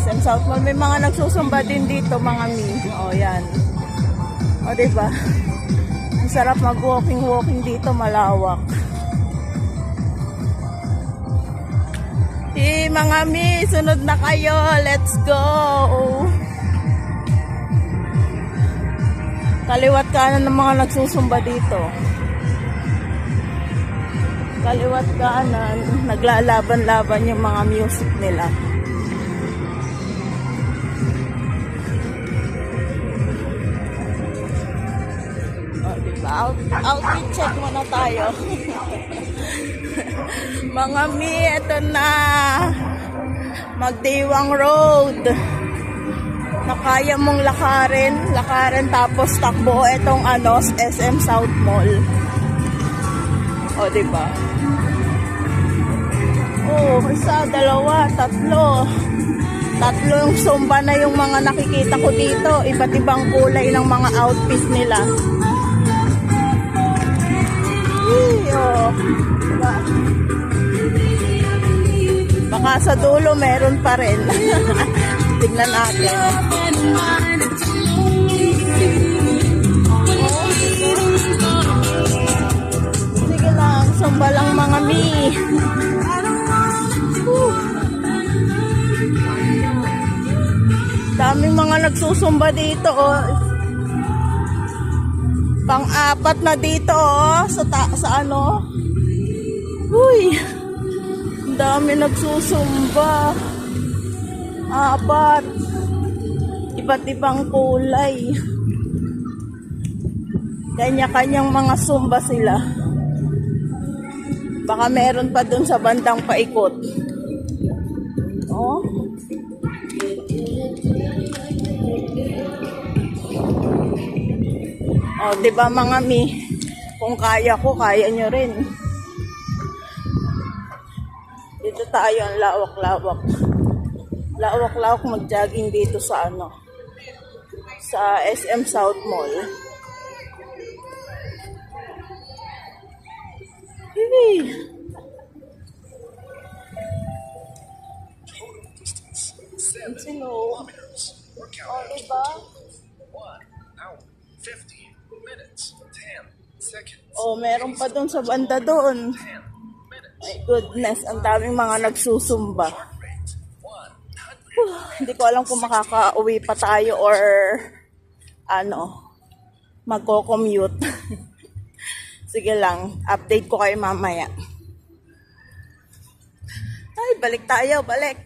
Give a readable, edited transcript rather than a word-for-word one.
SM South Mall. May mga nagsusumba din dito, mga mi. O, yan. O, diba? Ang sarap mag-walking dito, malawak. Mga mi, sunod na kayo. Let's go! Kaliwat kanan ng mga nagsusumba dito. Kaliwat kanan, naglalaban-laban yung mga music nila. O, diba? Outfit check muna tayo. Mga mi, eto na. Magdiwang Road. Na kaya mong lakarin tapos takbo etong SM South Mall. O, diba? Oh, isa, dalawa, tatlo. Tatlo yung sumba na yung mga nakikita ko dito. Iba't ibang kulay ng mga outfit nila. Oh, diba? Baka sa dulo meron pa rin. Tignan natin. Sige lang, sumba lang mga mi. Daming mga nagsusumba dito, oh. Pang-apat na dito, oh, sa ano. Uy. Ang dami nagsusumba. Apat. Iba't ibang kulay. Kanya-kanyang mga sumba sila. Baka meron pa dun sa bandang paikot. Oh. Oh, 'di ba mga mi? Kung kaya ko, kaya nyo rin. Dito tayo, ang lawak-lawak. Lawak-lawak mag-jogging dito sa sa SM South Mall. Hey. Sino? Oh, diba? Oh, meron pa doon sa banda doon. My goodness, ang daming mga nagsusumba. Hindi ko alam kung makaka-uwi pa tayo or magko-commute. Sige lang, update ko kayo mamaya. Ay, balik tayo, balik.